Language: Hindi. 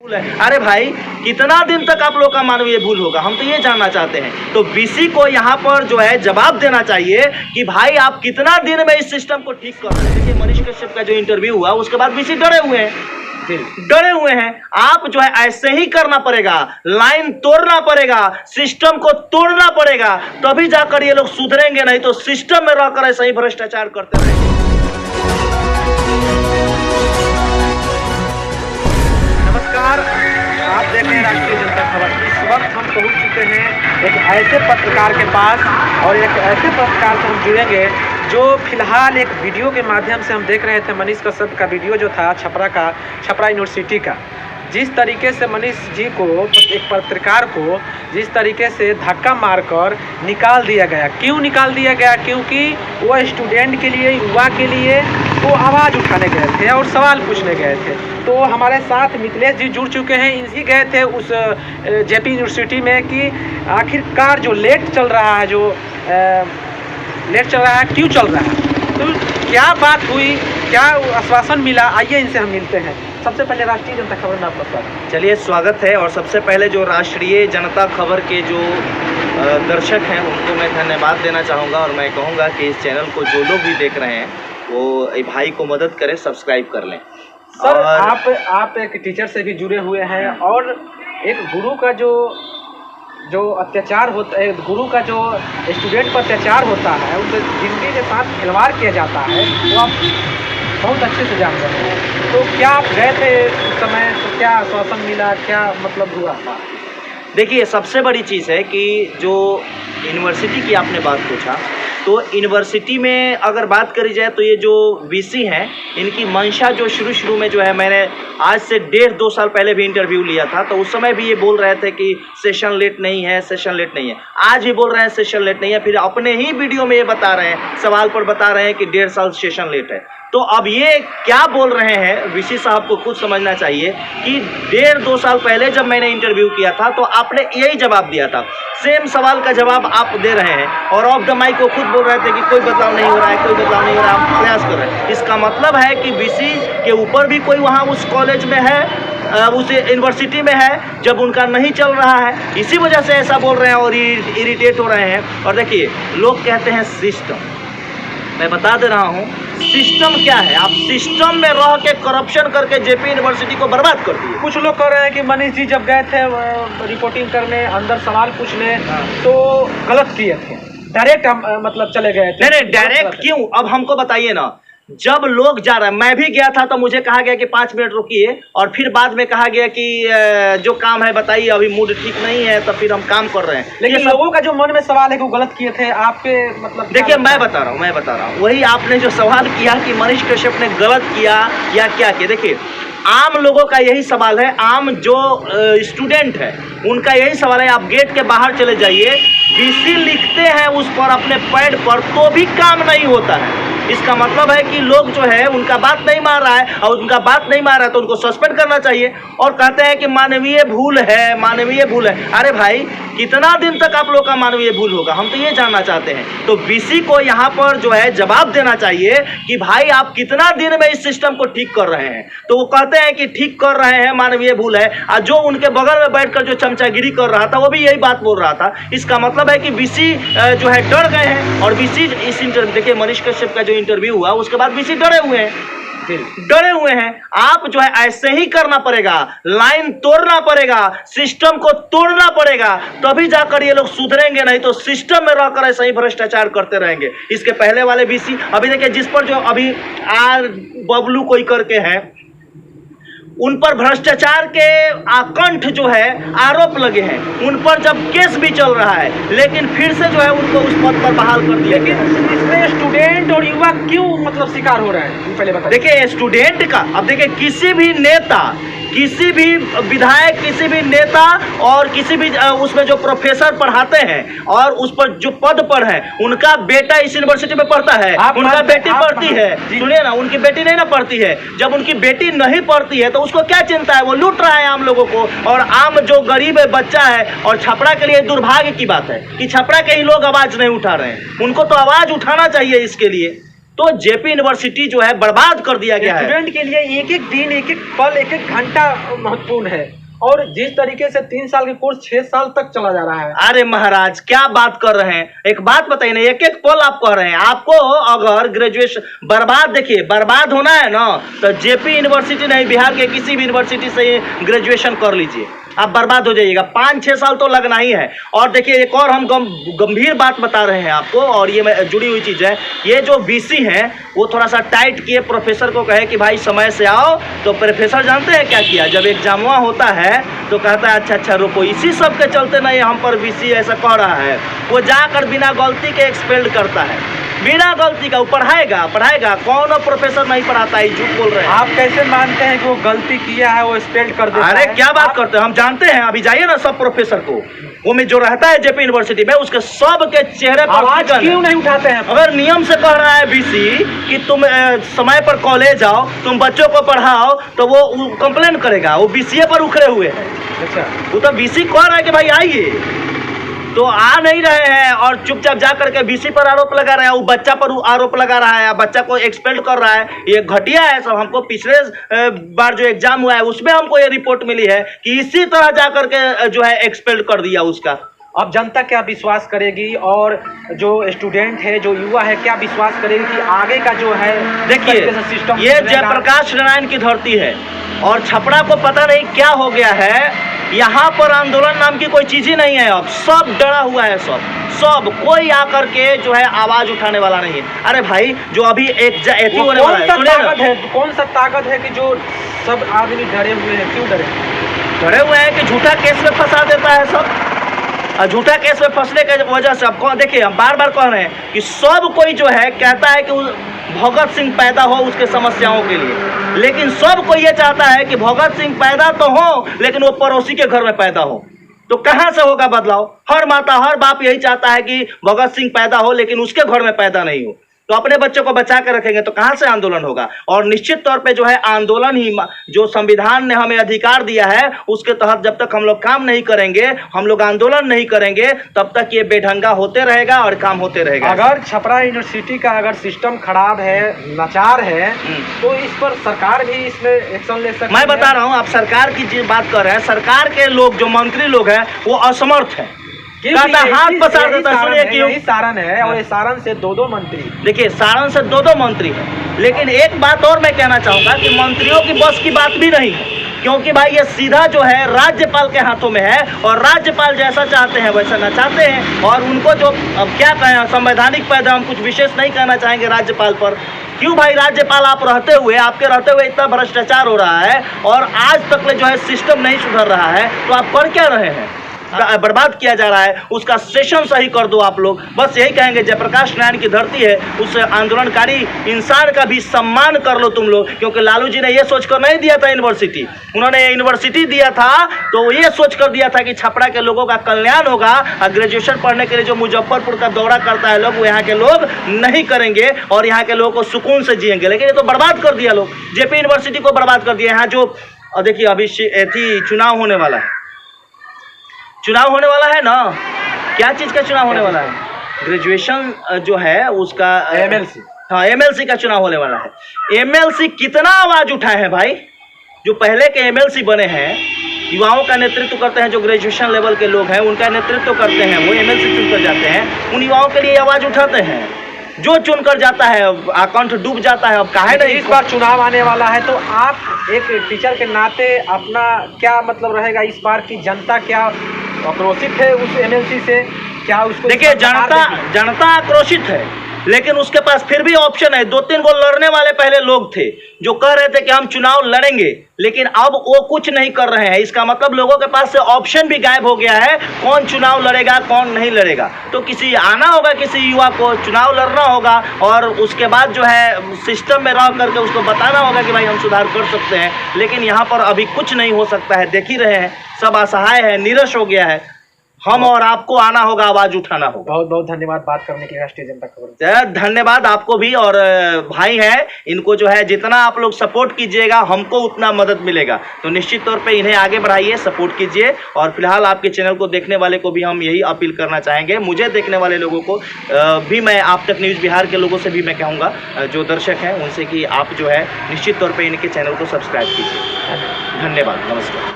अरे भाई, कितना दिन तक आप लोग का मानवीय भूल होगा, हम तो ये जानना चाहते हैं। तो बीसी को यहाँ पर जो है जवाब देना चाहिए कि भाई आप कितना दिन में इस सिस्टम को ठीक कर रहे हैं। देखिए मनीष कश्यप का जो इंटरव्यू हुआ उसके बाद बीसी डरे हुए हैं। आप जो है ऐसे ही करना पड़ेगा, लाइन तोड़ना पड़ेगा, सिस्टम को तोड़ना पड़ेगा, तभी जाकर ये लोग सुधरेंगे, नहीं तो सिस्टम में रहकर ऐसे ही भ्रष्टाचार करते रहेंगे। नमस्कार, आप देख रहे हैं राष्ट्रीय जनता खबर। इस वक्त हम पहुंच चुके हैं एक ऐसे पत्रकार के पास और एक ऐसे पत्रकार से हम जुड़ेंगे जो फिलहाल एक वीडियो के माध्यम से हम देख रहे थे। मनीष कश्यप का वीडियो जो था छपरा यूनिवर्सिटी का, जिस तरीके से मनीष जी को, एक पत्रकार को जिस तरीके से धक्का मारकर निकाल दिया गया। क्यों निकाल दिया गया? क्योंकि वो स्टूडेंट के लिए, युवा के लिए वो आवाज़ उठाने गए थे और सवाल पूछने गए थे। तो हमारे साथ मिथिलेश जी जुड़ चुके हैं। इनसे गए थे उस जेपी यूनिवर्सिटी में कि आखिरकार जो लेट चल रहा है, क्यों चल रहा है, तो क्या बात हुई, क्या आश्वासन मिला, आइए इनसे हम मिलते हैं। सबसे पहले राष्ट्रीय जनता खबर में आपका स्वागत। चलिए, स्वागत है। और सबसे पहले जो राष्ट्रीय जनता खबर के जो दर्शक हैं उनको मैं धन्यवाद देना चाहूँगा और मैं कहूँगा कि इस चैनल को जो लोग भी देख रहे हैं वो भाई को मदद करें, सब्सक्राइब कर लें। सर, आप एक टीचर से भी जुड़े हुए हैं और एक गुरु का जो अत्याचार होता है, गुरु का जो स्टूडेंट पर अत्याचार होता है, उनके जिंदगी के साथ खिलवाड़ किया जाता है, वो आप बहुत अच्छे से जानते हैं। तो क्या आप गए थे उस समय, तो क्या आश्वासन मिला, क्या मतलब हुआ? देखिए, सबसे बड़ी चीज़ है कि जो यूनिवर्सिटी की आपने बात पूछा, तो यूनिवर्सिटी में अगर बात करी जाए तो ये जो वीसी हैं, इनकी मंशा जो शुरू में जो है, मैंने आज से 1.5-2 साल पहले भी इंटरव्यू लिया था, तो उस समय भी ये बोल रहे थे कि सेशन लेट नहीं है, सेशन लेट नहीं है। आज भी बोल रहे हैं सेशन लेट नहीं है, फिर अपने ही वीडियो में ये बता रहे हैं, सवाल पर बता रहे हैं कि 1.5 साल सेशन लेट है। तो अब ये क्या बोल रहे हैं, वीसी साहब को खुद समझना चाहिए कि 1.5-2 साल पहले जब मैंने इंटरव्यू किया था तो आपने यही जवाब दिया था, सेम सवाल का जवाब आप दे रहे हैं और ऑफ द माइक को खुद बोल रहे थे कि कोई बदलाव नहीं हो रहा है, कोई बदलाव नहीं हो रहा है, आप प्रयास कर रहे हैं। इसका मतलब है कि वीसी के ऊपर भी कोई वहाँ उस कॉलेज में है, उस यूनिवर्सिटी में है, जब उनका नहीं चल रहा है, इसी वजह से ऐसा बोल रहे हैं और इरिटेट हो रहे हैं। और देखिए, लोग कहते हैं सिस्टम, मैं बता दे रहा हूँ सिस्टम क्या है। आप सिस्टम में रह के करप्शन करके जेपी यूनिवर्सिटी को बर्बाद कर दिए। कुछ लोग कह रहे हैं कि मनीष जी जब गए थे रिपोर्टिंग करने, अंदर सवाल पूछने, तो गलत किए थे, डायरेक्ट मतलब चले गए थे। नहीं, डायरेक्ट क्यों? अब हमको बताइए ना। जब लोग जा रहे हैं, मैं भी गया था तो मुझे कहा गया कि 5 मिनट रुकिए, और फिर बाद में कहा गया कि जो काम है बताइए, अभी मूड ठीक नहीं है, तो फिर हम काम कर रहे हैं। लेकिन लोगों का जो मन में सवाल है कि वो गलत किए थे, आपके मतलब देखिए, मैं बता रहा हूँ वही आपने जो सवाल किया कि मनीष कश्यप ने गलत किया या क्या किया। देखिए, आम लोगों का यही सवाल है, आम जो स्टूडेंट है उनका यही सवाल है। आप गेट के बाहर चले जाइए, वीसी लिखते हैं उस पर अपने पैड पर, तो भी काम नहीं होता है। इसका मतलब है कि लोग जो है उनका बात नहीं मान रहा है, और उनका बात नहीं मान रहा है तो उनको सस्पेंड करना चाहिए। और कहते हैं कि मानवीय भूल है, मानवीय भूल है। अरे भाई, कितना दिन तक आप लोग का मानवीय भूल होगा, हम तो ये जानना चाहते हैं। तो बीसी को यहाँ पर जो है जवाब देना चाहिए कि भाई आप कितना दिन में इस सिस्टम को ठीक कर रहे हैं। तो वो कहते हैं कि ठीक कर रहे हैं, मानवीय भूल है, और जो उनके बगल में बैठकर जो चमचागिरी कर रहा था वो भी यही बात बोल रहा था। इसका मतलब है कि बीसी जो है डर गए हैं। और बीसी इस इंटरव्यू, देखिए मनीष कश्यप का जो इंटरव्यू हुआ उसके बाद बीसी डरे हुए हैं। आप जो है ऐसे ही करना पड़ेगा, लाइन तोड़ना पड़ेगा, सिस्टम को तोड़ना पड़ेगा, तभी जाकर ये लोग सुधरेंगे, नहीं तो सिस्टम में रहकर ऐसे ही भ्रष्टाचार करते रहेंगे। इसके पहले वाले बीसी, अभी देखिए जिस पर जो अभी बबलू कोई करके हैं, उन पर भ्रष्टाचार के आकंठ जो है आरोप लगे हैं, उन पर जब केस भी चल रहा है, लेकिन फिर से जो है उनको उस पद पर बहाल कर दिया। लेकिन इसमें स्टूडेंट और युवा क्यों मतलब शिकार हो रहे हैं, पहले बताइए। देखिए, स्टूडेंट का, अब देखिए किसी भी नेता, किसी भी विधायक, किसी भी नेता और किसी भी उसमें जो प्रोफेसर पढ़ाते हैं और उस पर जो पद पर है, उनका बेटा इस यूनिवर्सिटी में पढ़ता है, उनका बेटी पढ़ती है। सुनिए ना, उनकी बेटी नहीं ना पढ़ती है। जब उनकी बेटी नहीं पढ़ती है तो उसको क्या चिंता है? वो लूट रहा है आम लोगों को, और आम जो गरीब बच्चा है। और छपरा के लिए दुर्भाग्य की बात है कि छपरा के ही लोग आवाज नहीं उठा रहे हैं। उनको तो आवाज उठाना चाहिए इसके लिए। तो जेपी यूनिवर्सिटी जो है बर्बाद कर दिया गया है। स्टूडेंट के लिए एक एक दिन, एक एक पल, एक एक घंटा महत्वपूर्ण है, और जिस तरीके से 3 साल के कोर्स 6 साल तक चला जा रहा है। अरे महाराज क्या बात कर रहे हैं, एक बात बताइए ना, एक एक पल आप कह रहे हैं। आपको अगर ग्रेजुएशन बर्बाद, देखिए बर्बाद होना है ना तो जेपी यूनिवर्सिटी नहीं, बिहार के किसी भी यूनिवर्सिटी से ग्रेजुएशन कर लीजिए, आप बर्बाद हो जाइएगा। 5-6 साल तो लगना ही है। और देखिए एक और हम गंभीर बात बता रहे हैं आपको, और ये जुड़ी हुई चीज़ है, ये जो वीसी हैं वो थोड़ा सा टाइट किए, प्रोफेसर को कहे कि भाई समय से आओ, तो प्रोफेसर जानते हैं क्या किया, जब एग्जामवा होता है तो कहता है अच्छा रुको, इसी सब के चलते नहीं हम पर वीसी ऐसा कह रहा है। वो जाकर बिना गलती के एक्सपेल्ड करता है, बिना गलती का। वो पढ़ाएगा कौन प्रोफेसर नहीं पढ़ाता है, झूठ बोल रहे हैं। आप कैसे मानते हैं कि वो गलती किया है, वो एक्सपेल्ड कर देता है? अरे क्या बात करते हैं, हम जानते हैं। अभी जाइए ना सब प्रोफेसर को, वो में जो रहता है जेपी यूनिवर्सिटी में, उसके सब के चेहरे पर आवाज क्यों नहीं उठाते हैं? अगर नियम से कह रहा है बीसी कि तुम समय पर कॉलेज आओ, तुम बच्चों को पढ़ाओ, तो वो कंप्लेन करेगा। वो बीसीए पर उखड़े हुए हैं। अच्छा, वो तो बीसी कह रहा है कि भाई आइए, तो आ नहीं रहे हैं और चुपचाप जा करके बीसी पर आरोप लगा रहे हैं। वो बच्चा पर आरोप लगा रहा है, बच्चा को एक्सपेल्ड कर रहा है। ये घटिया है सब। हमको पिछले बार जो एग्जाम हुआ है उसमें हमको ये रिपोर्ट मिली है कि इसी तरह जा करके जो है एक्सपेल्ड कर दिया उसका। अब जनता क्या विश्वास करेगी, और जो स्टूडेंट है, जो युवा है, क्या विश्वास करेगी कि आगे का जो है देखिए सिस्टम? ये जयप्रकाश नारायण की धरती है और छपरा को पता नहीं क्या हो गया है। यहाँ पर आंदोलन नाम की कोई चीज ही नहीं है, अब सब डरा हुआ है, सब कोई आकर के जो है आवाज उठाने वाला नहीं है। अरे भाई जो अभी एक होने वाला है, कौन सा ताकत है कि जो सब आदमी डरे हुए हैं? क्यों डरे हुए हैं कि झूठा केस में फंसा देता है सब, और झूठा केस में फंसने की वजह से अब देखिए हम बार बार कह रहे हैं कि सब कोई जो है कहता है कि भगत सिंह पैदा हो उसके समस्याओं के लिए, लेकिन सब कोई ये चाहता है कि भगत सिंह पैदा तो हो लेकिन वो पड़ोसी के घर में पैदा हो। तो कहाँ से होगा बदलाव? हर माता हर बाप यही चाहता है कि भगत सिंह पैदा हो लेकिन उसके घर में पैदा नहीं हो। तो अपने बच्चों को बचा के रखेंगे तो कहाँ से आंदोलन होगा? और निश्चित तौर पे जो है आंदोलन ही, जो संविधान ने हमें अधिकार दिया है उसके तहत जब तक हम लोग काम नहीं करेंगे, हम लोग आंदोलन नहीं करेंगे, तब तक ये बेढंगा होते रहेगा और काम होते रहेगा। अगर छपरा यूनिवर्सिटी का अगर सिस्टम खराब है, लाचार है, तो इस पर सरकार भी इसमें एक्शन ले सकती है। मैं बता रहा हूँ, आप सरकार की बात कर रहे हैं, सरकार के लोग जो मंत्री लोग हैं वो असमर्थ है, हाथ पसार देता है। सुनिए क्यों? सारण है और सारण से 2 मंत्री, देखिए सारण से 2 मंत्री है, लेकिन एक बात और मैं कहना चाहूंगा कि मंत्रियों की बस की बात भी नहीं है, क्योंकि भाई ये सीधा जो है राज्यपाल के हाथों में है और राज्यपाल जैसा चाहते हैं वैसा ना चाहते हैं। और उनको जो अब क्या कहें, संवैधानिक पैदा, हम कुछ विशेष नहीं कहना चाहेंगे राज्यपाल पर। क्यों भाई, राज्यपाल आप रहते हुए, आपके रहते हुए इतना भ्रष्टाचार हो रहा है और आज तक जो है सिस्टम नहीं सुधर रहा है, तो आप कर क्या रहे हैं? बर्बाद किया जा रहा है, उसका सेशन सही कर दो आप लोग। बस यही कहेंगे, जयप्रकाश नारायण की धरती है, उस आंदोलनकारी इंसान का भी सम्मान कर लो तुम लोग, क्योंकि लालू जी ने ये सोचकर नहीं दिया था यूनिवर्सिटी, उन्होंने यूनिवर्सिटी दिया था तो ये सोच कर दिया था कि छपरा के लोगों का कल्याण होगा। और ग्रेजुएशन पढ़ने के लिए जो मुजफ्फरपुर का दौरा करता है लोग, वो यहाँ के लोग नहीं करेंगे और यहाँ के लोगों को सुकून से जिएंगे। लेकिन ये तो बर्बाद कर दिया लोग, जेपी यूनिवर्सिटी को बर्बाद कर दिया। यहाँ जो देखिए अभी चुनाव होने वाला है, चुनाव होने वाला है ना, क्या चीज का चुनाव होने वाला है? ग्रेजुएशन जो है उसका एमएलसी, हाँ एमएलसी का चुनाव होने वाला है। एमएलसी कितना आवाज उठाए हैं भाई, जो पहले के एमएलसी बने हैं, युवाओं का नेतृत्व करते हैं, जो ग्रेजुएशन लेवल के लोग हैं उनका नेतृत्व करते हैं, वो एमएलसी चुनकर जाते हैं, उन युवाओं के लिए आवाज उठाते हैं। जो चुनकर जाता है आकंठ डूब जाता है। अब काहे नहीं, इस बार चुनाव आने वाला है, तो आप एक टीचर के नाते अपना क्या मतलब रहेगा इस बार की? जनता क्या आक्रोशित है उस एमएलसी से? क्या उसको? देखिए जनता आक्रोशित है, लेकिन उसके पास फिर भी ऑप्शन है। 2-3 गो लड़ने वाले पहले लोग थे जो कह रहे थे कि हम चुनाव लड़ेंगे, लेकिन अब वो कुछ नहीं कर रहे हैं। इसका मतलब लोगों के पास से ऑप्शन भी गायब हो गया है, कौन चुनाव लड़ेगा कौन नहीं लड़ेगा। तो किसी आना होगा, किसी युवा को चुनाव लड़ना होगा और उसके बाद जो है सिस्टम में रह करके उसको बताना होगा कि भाई हम सुधार कर सकते हैं। लेकिन यहाँ पर अभी कुछ नहीं हो सकता है, देख ही रहे हैं, सब असहाय है, निराश हो गया है। हम और आपको आना होगा, आवाज उठाना होगा। बहुत बहुत धन्यवाद बात करने के लिए राष्ट्रीय जनता खबर। धन्यवाद आपको भी। और भाई है, इनको जो है जितना आप लोग सपोर्ट कीजिएगा हमको उतना मदद मिलेगा, तो निश्चित तौर पे इन्हें आगे बढ़ाइए, सपोर्ट कीजिए। और फिलहाल आपके चैनल को देखने वाले को भी हम यही अपील करना चाहेंगे, मुझे देखने वाले लोगों को भी मैं आप तक न्यूज़ बिहार के लोगों से भी मैं कहूँगा, जो दर्शक हैं उनसे, कि आप जो है निश्चित तौर पर इनके चैनल को सब्सक्राइब कीजिए। धन्यवाद, नमस्कार।